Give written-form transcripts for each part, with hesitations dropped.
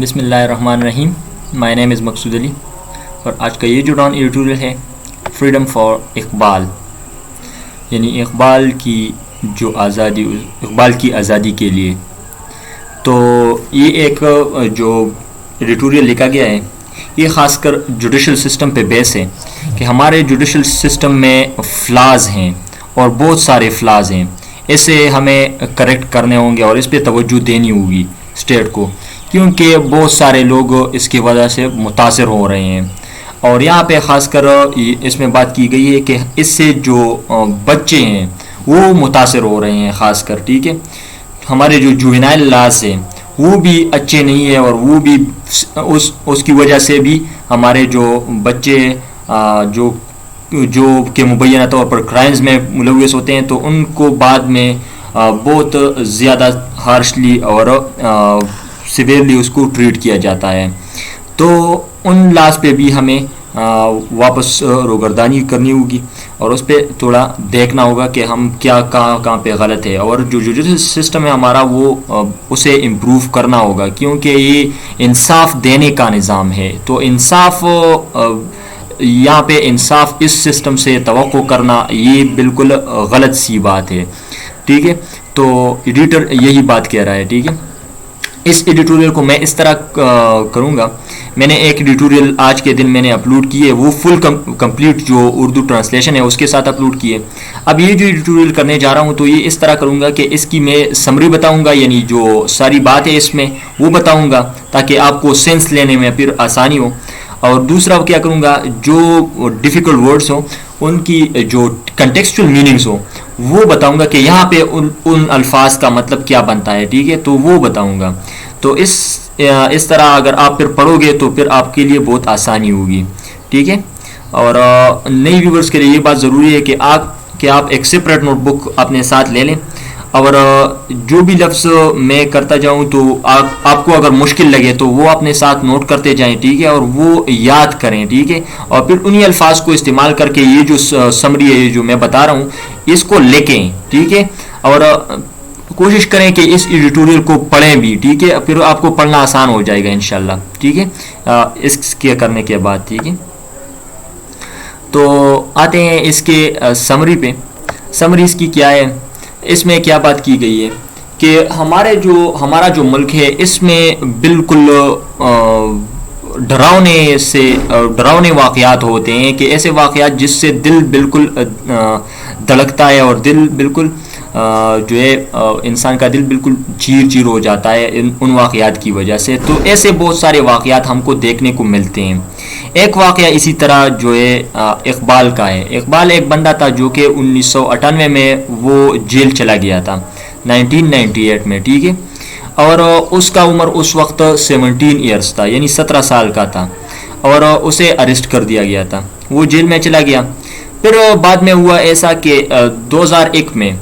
بسم اللہ الرحمن الرحیم. مائی نیم از مقصود علی اور آج کا یہ جو ڈان ایڈیٹوریل ہے فریڈم فار اقبال، یعنی اقبال کی آزادی کے لیے. تو یہ ایک جو ایڈیٹوریل لکھا گیا ہے یہ خاص کر جوڈیشل سسٹم پہ بیس ہے کہ ہمارے جوڈیشل سسٹم میں فلاز ہیں اور بہت سارے فلاز ہیں. اسے ہمیں کریکٹ کرنے ہوں گے اور اس پہ توجہ دینی ہوگی اسٹیٹ کو، کیونکہ بہت سارے لوگ اس کی وجہ سے متاثر ہو رہے ہیں. اور یہاں پہ خاص کر اس میں بات کی گئی ہے کہ اس سے جو بچے ہیں وہ متاثر ہو رہے ہیں خاص کر. ٹھیک ہے، ہمارے جو جوینائل لاز ہیں وہ بھی اچھے نہیں ہیں اور وہ بھی اس کی وجہ سے بھی ہمارے جو بچے جو کہ مبینہ طور پر کرائمز میں ملوث ہوتے ہیں تو ان کو بعد میں بہت زیادہ ہارشلی اور سیویرلی اس کو ٹریٹ کیا جاتا ہے. تو ان لاز پہ بھی ہمیں واپس روگردانی کرنی ہوگی اور اس پہ تھوڑا دیکھنا ہوگا کہ ہم کیا کہاں پہ غلط ہے، اور جو جوڈیشل سسٹم ہے ہمارا وہ اسے امپروو کرنا ہوگا، کیونکہ یہ انصاف دینے کا نظام ہے. تو انصاف یہاں پہ انصاف اس سسٹم سے توقع کرنا یہ بالکل غلط سی بات ہے. ٹھیک ہے، تو ایڈیٹر یہی بات کہہ رہا ہے. ٹھیک ہے، اس ایڈیٹوریل کو میں اس طرح کروں گا. میں نے ایک ایڈیٹوریل آج کے دن میں نے اپلوڈ کی ہے، وہ فل کمپلیٹ جو اردو ٹرانسلیشن ہے اس کے ساتھ اپلوڈ کی ہے. اب یہ جو ایڈیٹوریل کرنے جا رہا ہوں تو یہ اس طرح کروں گا کہ اس کی میں سمری بتاؤں گا، یعنی جو ساری بات ہے اس میں وہ بتاؤں گا تاکہ آپ کو سینس لینے میں پھر آسانی ہو. اور دوسرا کیا کروں گا، جو ڈیفیکلٹ ورڈز ہوں ان کی جو کنٹیکسچول میننگز ہوں وہ بتاؤں گا کہ یہاں پہ ان الفاظ کا مطلب کیا بنتا ہے. ٹھیک ہے، تو وہ بتاؤں گا. تو اس طرح اگر آپ پھر پڑھو گے تو پھر آپ کے لیے بہت آسانی ہوگی. ٹھیک ہے، اور نئی ویورز کے لیے یہ بات ضروری ہے کہ آپ ایک سپریٹ نوٹ بک اپنے ساتھ لے لیں، اور جو بھی لفظ میں کرتا جاؤں تو آپ کو اگر مشکل لگے تو وہ اپنے ساتھ نوٹ کرتے جائیں. ٹھیک ہے، اور وہ یاد کریں. ٹھیک ہے، اور پھر انہی الفاظ کو استعمال کر کے یہ جو سمری ہے جو میں بتا رہا ہوں اس کو لکھیں. ٹھیک ہے، اور کوشش کریں کہ اس ایڈیٹوریل کو پڑھیں بھی. ٹھیک ہے، پھر آپ کو پڑھنا آسان ہو جائے گا انشاءاللہ. ٹھیک ہے، اس کے کرنے کے بعد. ٹھیک ہے، تو آتے ہیں اس کے سمری پہ. سمری اس کی کیا ہے، اس میں کیا بات کی گئی ہے کہ ہمارا جو ملک ہے اس میں بالکل ڈراؤنے واقعات ہوتے ہیں، کہ ایسے واقعات جس سے دل بالکل دھڑکتا ہے اور دل بالکل جو ہے انسان کا دل بالکل چیر ہو جاتا ہے ان واقعات کی وجہ سے. تو ایسے بہت سارے واقعات ہم کو دیکھنے کو ملتے ہیں. ایک واقعہ اسی طرح جو ہے اقبال کا ہے. اقبال ایک بندہ تھا جو کہ 1998 میں وہ جیل چلا گیا تھا 1998 میں. ٹھیک ہے، اور اس کا عمر اس وقت 17 ایئرس تھا، یعنی 17 سال کا تھا، اور اسے اریسٹ کر دیا گیا تھا. وہ جیل میں چلا گیا. پھر بعد میں ہوا ایسا کہ 2001 میں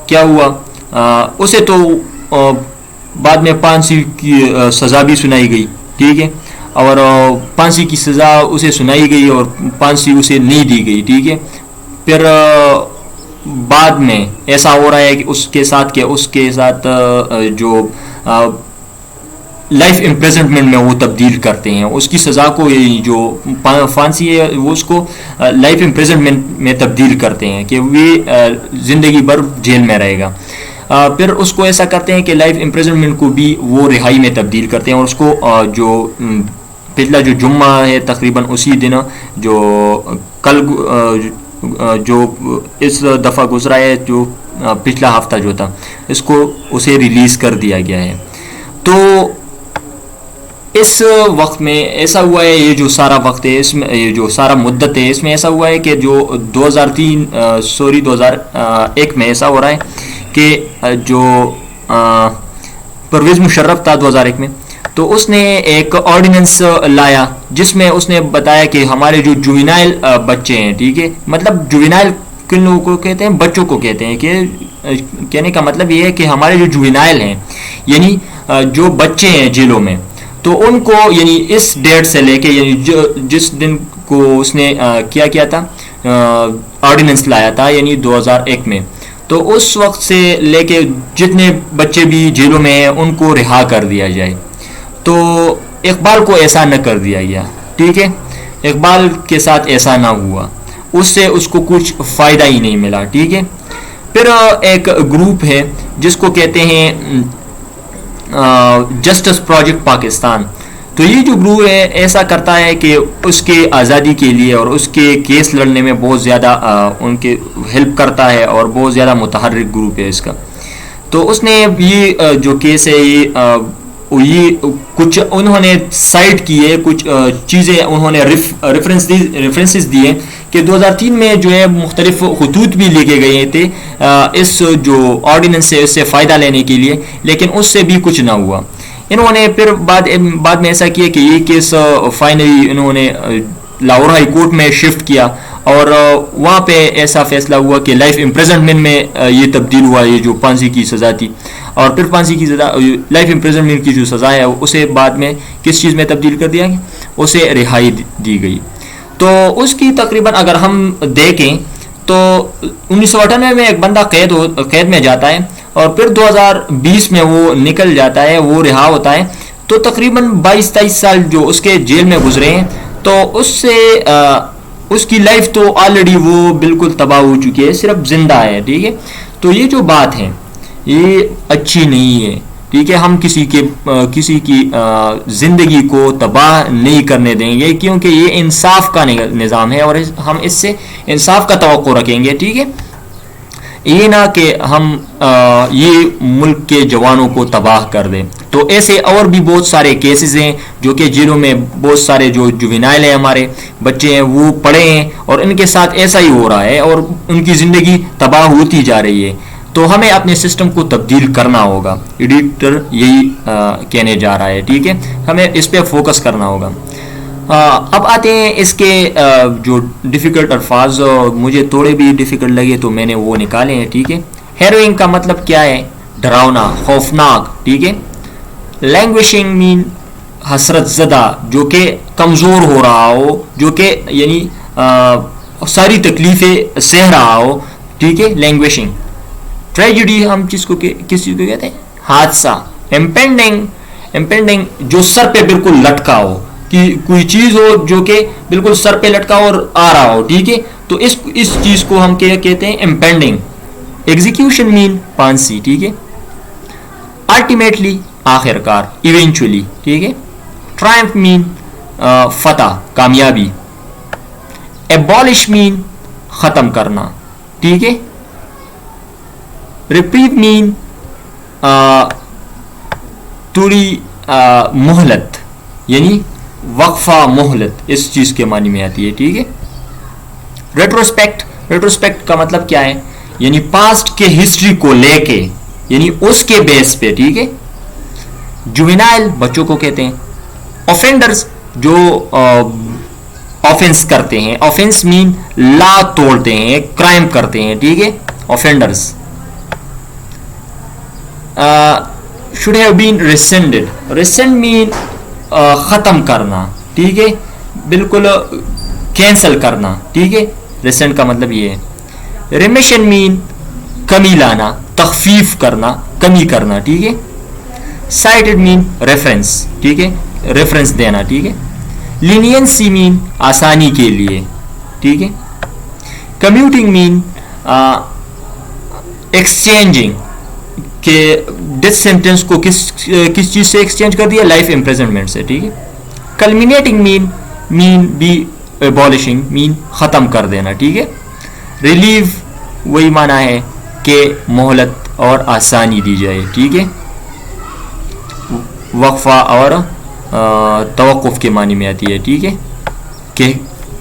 کیا ہوا، اسے تو بعد میں پھانسی کی سزا بھی سنائی گئی. ٹھیک ہے، اور پھانسی کی سزا اسے سنائی گئی اور پھانسی اسے نہیں دی گئی. ٹھیک ہے، پھر بعد میں ایسا ہو رہا ہے کہ اس کے ساتھ جو لائف امپریزنمنٹ میں وہ تبدیل کرتے ہیں اس کی سزا کو. جو پھانسی ہے وہ اس کو لائف امپریزنمنٹ میں تبدیل کرتے ہیں کہ وہ زندگی بھر جیل میں رہے گا. پھر اس کو ایسا کرتے ہیں کہ لائف امپریزنمنٹ کو بھی وہ رہائی میں تبدیل کرتے ہیں، اور اس کو جو پچھلا جو جمعہ ہے تقریباً اسی دن جو کل جو اس دفعہ گزرا ہے، جو پچھلا ہفتہ جو تھا، اس کو اسے ریلیز کر دیا گیا ہے. تو اس وقت میں ایسا ہوا ہے، یہ جو سارا وقت ہے اس میں، یہ جو سارا مدت ہے اس میں ایسا ہوا ہے کہ جو 2001 میں ایسا ہو رہا ہے کہ جو پرویز مشرف تھا 2001 میں، تو اس نے ایک آرڈیننس لایا جس میں اس نے بتایا کہ ہمارے جو جوینائل بچے ہیں، ٹھیک ہے، مطلب جوینائل کن لوگوں کو کہتے ہیں، بچوں کو کہتے ہیں، کہ کہنے کا مطلب یہ ہے کہ ہمارے جو جوینائل ہیں یعنی جو بچے ہیں جیلوں میں، تو ان کو یعنی اس ڈیٹ سے لے کے، یعنی جس دن کو اس نے کیا تھا آرڈیننس لایا تھا، یعنی 2001 میں، تو اس وقت سے لے کے جتنے بچے بھی جیلوں میں ہیں ان کو رہا کر دیا جائے. تو اقبال کو ایسا نہ کر دیا گیا, ٹھیک ہے, اقبال کے ساتھ ایسا نہ ہوا, اس سے اس کو کچھ فائدہ ہی نہیں ملا, ٹھیک ہے. پھر ایک گروپ ہے جس کو کہتے ہیں جسٹس پروجیکٹ پاکستان. تو یہ جو گروپ ہے ایسا کرتا ہے کہ اس کے آزادی کے لیے اور اس کے کیس لڑنے میں بہت زیادہ ان کے ہیلپ کرتا ہے, اور بہت زیادہ متحرک گروپ ہے اس کا. تو اس نے یہ جو کیس ہے یہ کچھ انہوں نے سائٹ کی ہے, کچھ چیزیں انہوں نے ریفرنسز دیے کہ 2003 میں جو ہے مختلف خطوط بھی لے کے گئے تھے اس جو آرڈیننس ہے اس سے فائدہ لینے کے لیے, لیکن اس سے بھی کچھ نہ ہوا. انہوں نے پھر بعد میں ایسا کیا کہ یہ کیس فائنلی انہوں نے لاہور ہائی کورٹ میں شفٹ کیا, اور وہاں پہ ایسا فیصلہ ہوا کہ لائف امپریزنمنٹ میں یہ تبدیل ہوا, یہ جو پھانسی کی سزا تھی. اور پھر پھانسی کی سزا, لائف امپریزنمنٹ کی جو سزا ہے اسے بعد میں کس چیز میں تبدیل کر دیا گیا, اسے رہائی دی گئی. تو اس کی تقریباً اگر ہم دیکھیں تو 1998 میں ایک بندہ قید میں جاتا ہے, اور پھر 2020 میں وہ نکل جاتا ہے, وہ رہا ہوتا ہے. تو تقریباً 22-23 سال جو اس کے جیل میں گزرے ہیں, تو اس سے اس کی لائف تو آلریڈی وہ بالکل تباہ ہو چکی ہے, صرف زندہ ہے, ٹھیک ہے. تو یہ جو بات ہے یہ اچھی نہیں ہے, ٹھیک ہے. ہم کسی کی زندگی کو تباہ نہیں کرنے دیں گے, کیونکہ یہ انصاف کا نظام ہے اور ہم اس سے انصاف کا توقع رکھیں گے, ٹھیک ہے. یہ نہ کہ ہم یہ ملک کے جوانوں کو تباہ کر دیں. تو ایسے اور بھی بہت سارے کیسز ہیں جو کہ جیلوں میں بہت سارے جو جوینائل ہیں, ہمارے بچے ہیں, وہ پڑے ہیں, اور ان کے ساتھ ایسا ہی ہو رہا ہے اور ان کی زندگی تباہ ہوتی جا رہی ہے. تو ہمیں اپنے سسٹم کو تبدیل کرنا ہوگا, ایڈیٹر یہی کہنے جا رہا ہے, ٹھیک ہے. ہمیں اس پہ فوکس کرنا ہوگا. اب آتے ہیں اس کے جو ڈیفیکلٹ الفاظ, مجھے تھوڑے بھی ڈیفیکلٹ لگے تو میں نے وہ نکالے ہیں, ٹھیک ہے. ہیروئنگ کا مطلب کیا ہے؟ ڈراؤنا, خوفناک, ٹھیک ہے. لینگویشنگ مین حسرت زدہ, جو کہ کمزور ہو رہا ہو, جو کہ یعنی ساری تکلیفیں سہ رہا ہو, ٹھیک ہے, لینگویشنگ. ٹریجڈی ہم کس چیز کو کہتے ہیں؟ حادثہ. امپینڈنگ جو سر پہ بالکل لٹکا ہو, کہ کوئی چیز ہو جو کہ بالکل سر پہ لٹکا اور آ رہا ہو, ٹھیک ہے. تو اس چیز کو ہم کیا کہتے ہیں؟ امپینڈنگ. ایگزیکیوشن مین پھانسی, ٹھیک ہے. الٹیمیٹلی آخر کار, ایونچولی, ٹھیک ہے. ٹرائمف مین فتح, کامیابی. ایبولش مین ختم کرنا, ٹھیک ہے. ریپریو مین تھوڑی مہلت, یعنی وقفہ مہلت, اس چیز کے معنی میں آتی ہے, ٹھیک ہے. ریٹروسپیکٹ کا مطلب کیا ہے؟ یعنی پاسٹ کے ہسٹری کو لے کے, یعنی اس کے بیس پہ, ٹھیک ہے. جوینائل بچوں کو کہتے ہیں. اوفینڈرز جو آفینس کرتے ہیں, آفینس مین لا توڑتے ہیں, کرائم کرتے ہیں, ٹھیک ہے, offenders. should have been rescind مین ختم کرنا, ٹھیک ہے, بالکل کینسل کرنا, ٹھیک ہے. ریسنٹ کا مطلب یہ ہے. ریمیشن مین کمی لانا, تخفیف کرنا, کمی کرنا, ٹھیک ہے. سائٹڈ مین ریفرنس, ٹھیک ہے, ریفرنس دینا, ٹھیک ہے. لینینسی مین آسانی کے لیے, ٹھیک ہے. کمیوٹنگ مین ایکسچینجنگ, کہ ڈیتھ سینٹینس کو کس چیز سے ایکسچینج کر دیا؟ لائف امپریزنمنٹ سے, ٹھیک ہے. کلمینیٹنگ مین بھی ایبولشنگ مین ختم کر دینا, ٹھیک ہے. ریلیو وہی معنی ہے کہ مہلت اور آسانی دی جائے, ٹھیک ہے. وقفہ اور توقف کے معنی میں آتی ہے, ٹھیک ہے, کہ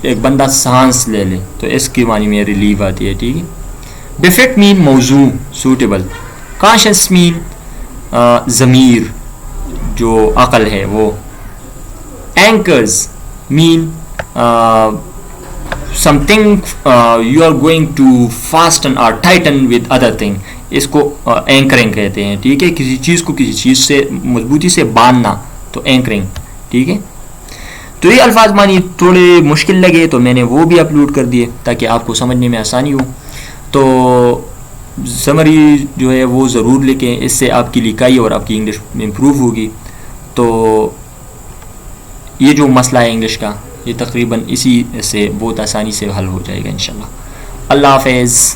ایک بندہ سانس لے لے, تو اس کے معنی میں ریلیو آتی ہے, ٹھیک ہے. بفٹ مین موزوں, سوٹیبل. کانشنس مین ضمیر, جو عقل ہے وہ. اینکرز مین something you are going to fasten or tighten with other thing, اس کو اینکرنگ کہتے ہیں, ٹھیک ہے. کسی چیز کو کسی چیز سے مضبوطی سے باندھنا, تو اینکرنگ, ٹھیک ہے. تو یہ الفاظ معنی تھوڑے مشکل لگے تو میں نے وہ بھی اپلوڈ کر دیے تاکہ آپ کو سمجھنے میں آسانی ہو. تو سمری جو ہے وہ ضرور لکھیں, اس سے آپ کی لکھائی اور آپ کی انگلش امپروو ہوگی. تو یہ جو مسئلہ ہے انگلش کا، یہ تقریباً اسی سے بہت آسانی سے حل ہو جائے گا انشاءاللہ. اللہ حافظ.